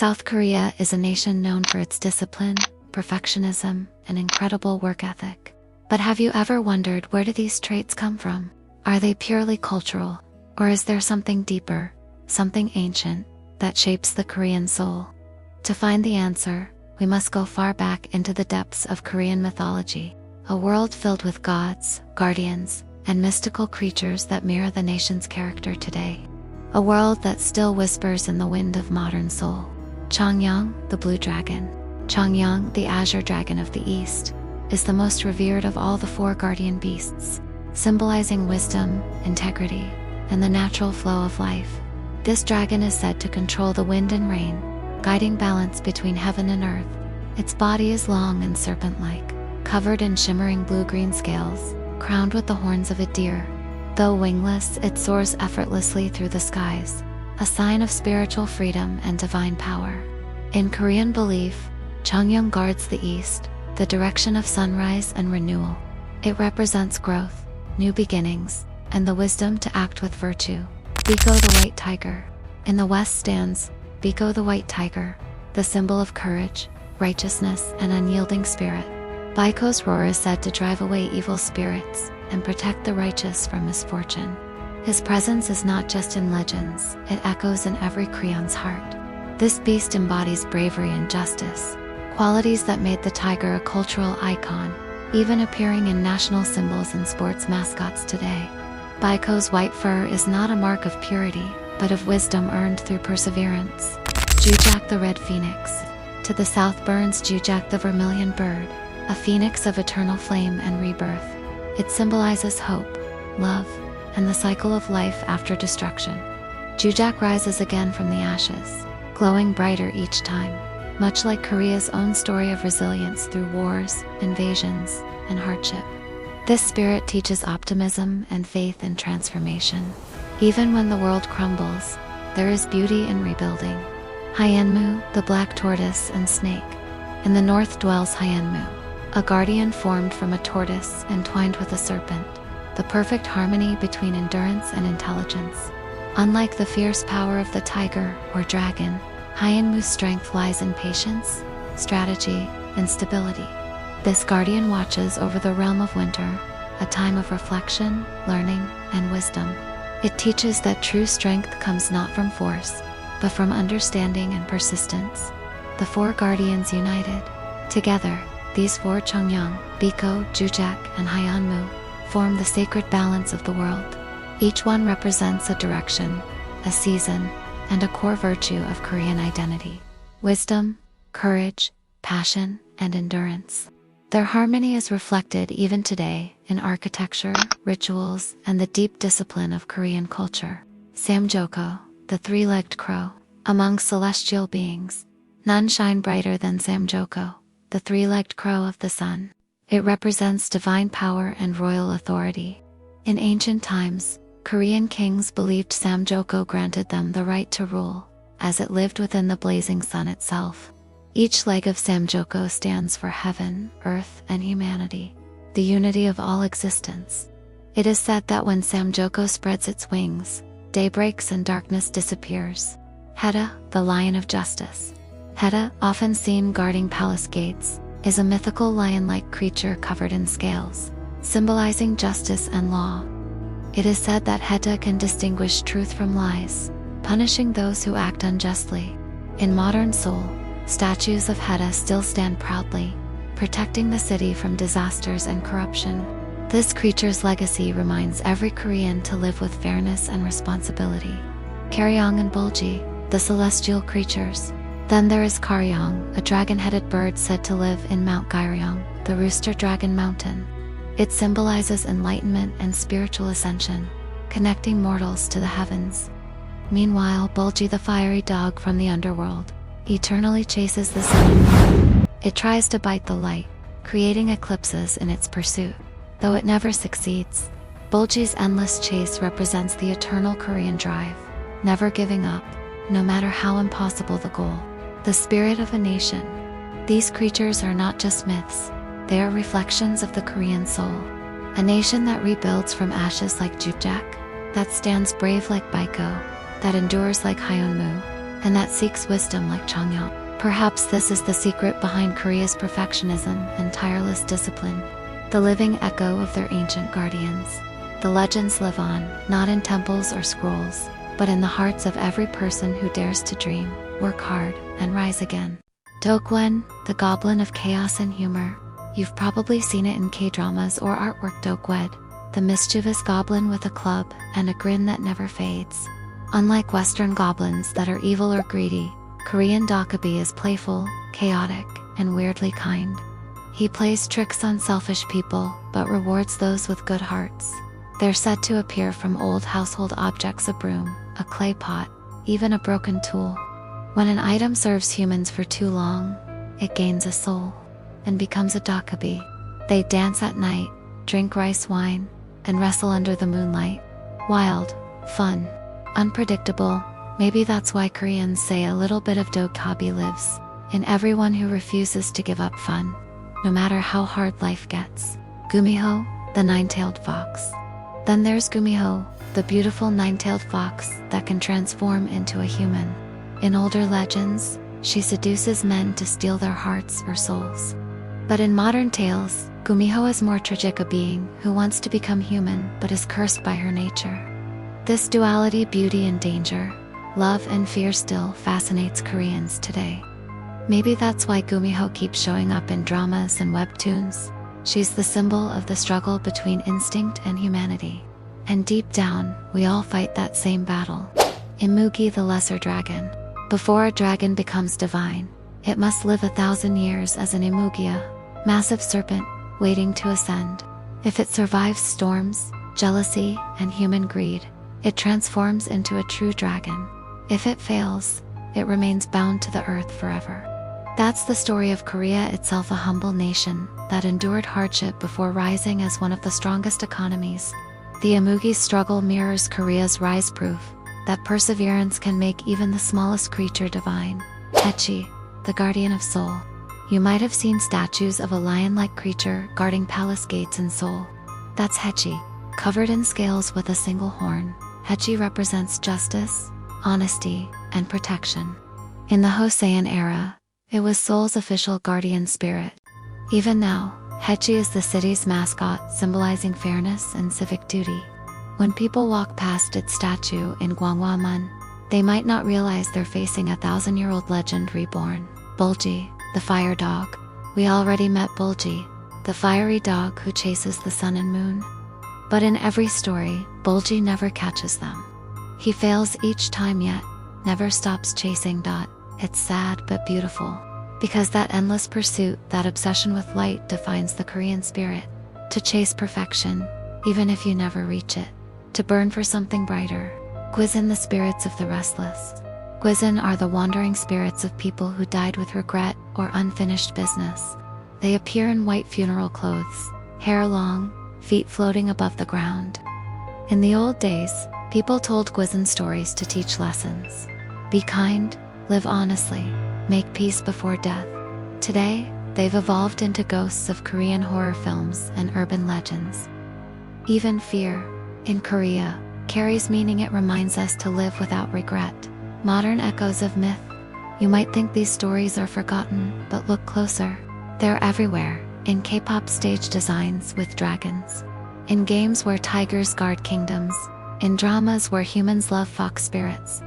South Korea is a nation known for its discipline, perfectionism, and incredible work ethic. But have you ever wondered, where do these traits come from? Are they purely cultural, or is there something deeper, something ancient, that shapes the Korean soul? To find the answer, we must go far back into the depths of Korean mythology, a world filled with gods, guardians, and mystical creatures that mirror the nation's character today. A world that still whispers in the wind of modern soul. Chongyang, the blue dragon. Chongyang, the azure dragon of the east, is the most revered of all the four guardian beasts, symbolizing wisdom, integrity, and the natural flow of life. This dragon is said to control the wind and rain, guiding balance between heaven and earth. Its body is long and serpent-like, covered in shimmering blue-green scales, crowned with the horns of a deer. Though wingless, it soars effortlessly through the skies, a sign of spiritual freedom and divine power. In Korean belief, Chongyang guards the east, the direction of sunrise and renewal. It represents growth, new beginnings, and the wisdom to act with virtue. Biko the white tiger. In the west stands Biko the white tiger, the symbol of courage, righteousness, and unyielding spirit. Biko's roar is said to drive away evil spirits and protect the righteous from misfortune. His presence is not just in legends, it echoes in every Korean's heart. This beast embodies bravery and justice, qualities that made the tiger a cultural icon, even appearing in national symbols and sports mascots today. Biko's white fur is not a mark of purity, but of wisdom earned through perseverance. Jujak the red phoenix. To the south burns Jujak the vermilion bird, a phoenix of eternal flame and rebirth. It symbolizes hope, love, and the cycle of life after destruction. Jujak rises again from the ashes, glowing brighter each time, much like Korea's own story of resilience through wars, invasions, and hardship. This spirit teaches optimism and faith in transformation. Even when the world crumbles, there is beauty in rebuilding. Hyeonmu, the black tortoise and snake. In the north dwells Hyeonmu, a guardian formed from a tortoise entwined with a serpent, the perfect harmony between endurance and intelligence. Unlike the fierce power of the tiger or dragon, Hyeonmu's strength lies in patience, strategy, and stability. This guardian watches over the realm of winter, a time of reflection, learning, and wisdom. It teaches that true strength comes not from force, but from understanding and persistence. The four guardians united. Together, these four Chongyang, Biko, Jujak, and Hyeonmu form the sacred balance of the world. Each one represents a direction, a season, and a core virtue of Korean identity: wisdom, courage, passion, and endurance. Their harmony is reflected even today in architecture, rituals, and the deep discipline of Korean culture. Samjoko, the three-legged crow. Among celestial beings, none shine brighter than Samjoko, the three-legged crow of the sun. It represents divine power and royal authority. In ancient times, Korean kings believed Samjoko granted them the right to rule, as it lived within the blazing sun itself. Each leg of Samjoko stands for heaven, earth, and humanity, the unity of all existence. It is said that when Samjoko spreads its wings, day breaks and darkness disappears. Heda, the lion of justice. Heda, often seen guarding palace gates, is a mythical lion-like creature covered in scales, symbolizing justice and law. It is said that Heda can distinguish truth from lies, punishing those who act unjustly. In modern Seoul, statues of Heda still stand proudly, protecting the city from disasters and corruption. This creature's legacy reminds every Korean to live with fairness and responsibility. Karyong and Bulji, the celestial creatures. Then there is Karyong, a dragon-headed bird said to live in Mount Gyeryong, the rooster dragon mountain. It symbolizes enlightenment and spiritual ascension, connecting mortals to the heavens. Meanwhile, Bulji, the fiery dog from the underworld, eternally chases the sun and moon. It tries to bite the light, creating eclipses in its pursuit. Though it never succeeds, Bulji's endless chase represents the eternal Korean drive, never giving up, no matter how impossible the goal. The spirit of a nation. These creatures are not just myths, they are reflections of the Korean soul. A nation that rebuilds from ashes like Jujak, that stands brave like Biko, that endures like Hyeonmu, and that seeks wisdom like Changnyeong. Perhaps this is the secret behind Korea's perfectionism and tireless discipline, the living echo of their ancient guardians. The legends live on, not in temples or scrolls, but in the hearts of every person who dares to dream, work hard, and rise again. Dokwen, the goblin of chaos and humor. You've probably seen it in K-dramas or artwork. Dokwed, the mischievous goblin with a club and a grin that never fades. Unlike Western goblins that are evil or greedy, Korean Dokubi is playful, chaotic, and weirdly kind. He plays tricks on selfish people, but rewards those with good hearts. They're said to appear from old household objects: a broom, a clay pot, even a broken tool. When an item serves humans for too long, it gains a soul and becomes a Dokubi. They dance at night, drink rice wine, and wrestle under the moonlight. Wild, fun, unpredictable. Maybe that's why Koreans say a little bit of Dokubi lives in everyone who refuses to give up fun, no matter how hard life gets. Gumiho, the nine-tailed fox. Then there's Gumiho, the beautiful nine-tailed fox that can transform into a human. In older legends, she seduces men to steal their hearts or souls. But in modern tales, Gumiho is more tragic, a being who wants to become human but is cursed by her nature. This duality, beauty and danger, love and fear, still fascinates Koreans today. Maybe that's why Gumiho keeps showing up in dramas and webtoons. She's the symbol of the struggle between instinct and humanity. And deep down, we all fight that same battle. Imugi, the lesser dragon. Before a dragon becomes divine, it must live 1,000 years as an Imugia, massive serpent, waiting to ascend. If it survives storms, jealousy, and human greed, it transforms into a true dragon. If it fails, it remains bound to the earth forever. That's the story of Korea itself, a humble nation that endured hardship before rising as one of the strongest economies. The Imugi's struggle mirrors Korea's rise, proof that perseverance can make even the smallest creature divine. Hechi, the guardian of Seoul. You might have seen statues of a lion-like creature guarding palace gates in Seoul. That's Hechi, covered in scales with a single horn. Hechi represents justice, honesty, and protection. In the Joseon era, it was Seoul's official guardian spirit. Even now, Hechi is the city's mascot, symbolizing fairness and civic duty. When people walk past its statue in Gwanghwamun, they might not realize they're facing a 1,000-year-old legend reborn. Bulji, the fire dog. We already met Bulji, the fiery dog who chases the sun and moon. But in every story, Bulji never catches them. He fails each time yet never stops chasing. It's sad but beautiful, because that endless pursuit, that obsession with light, defines the Korean spirit. To chase perfection, even if you never reach it. To burn for something brighter. Gwizin, the spirits of the restless. Gwizin are the wandering spirits of people who died with regret or unfinished business. They appear in white funeral clothes, hair long, feet floating above the ground. In the old days, people told Gwizin stories to teach lessons. Be kind, live honestly, make peace before death. Today, they've evolved into ghosts of Korean horror films and urban legends. Even fear, in Korea, carries meaning. It reminds us to live without regret. Modern echoes of myth. You might think these stories are forgotten, but look closer. They're everywhere, in K-pop stage designs with dragons, in games where tigers guard kingdoms, in dramas where humans love fox spirits,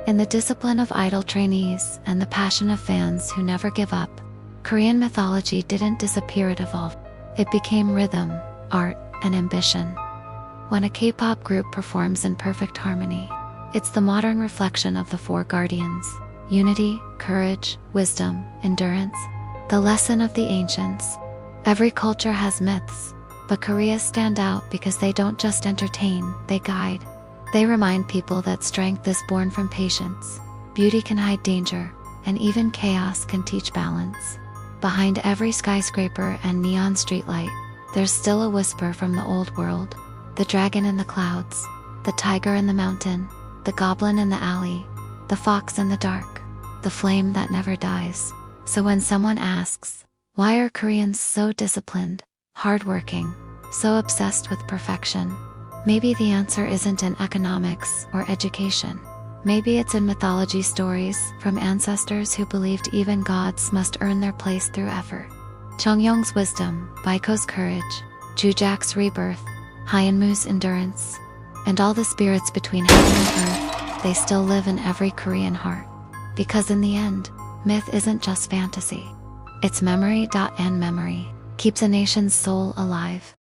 in the discipline of idol trainees and the passion of fans who never give up. Korean mythology didn't disappear, it evolved. It became rhythm, art, and ambition. When a K-pop group performs in perfect harmony, it's the modern reflection of the four guardians: unity, courage, wisdom, endurance, the lesson of the ancients. Every culture has myths, but Korea's stand out because they don't just entertain, they guide. They remind people that strength is born from patience, beauty can hide danger, and even chaos can teach balance. Behind every skyscraper and neon streetlight, there's still a whisper from the old world. The dragon in the clouds, the tiger in the mountain, the goblin in the alley, the fox in the dark, the flame that never dies. So when someone asks, why are Koreans so disciplined, hardworking, so obsessed with perfection? Maybe the answer isn't in economics or education. Maybe it's in mythology stories from ancestors who believed even gods must earn their place through effort. Chongyong's wisdom, Baiko's courage, Jujak's rebirth, Hyanmu's endurance, and all the spirits between heaven and earth, they still live in every Korean heart. Because in the end, myth isn't just fantasy. It's memory, and memory keeps a nation's soul alive.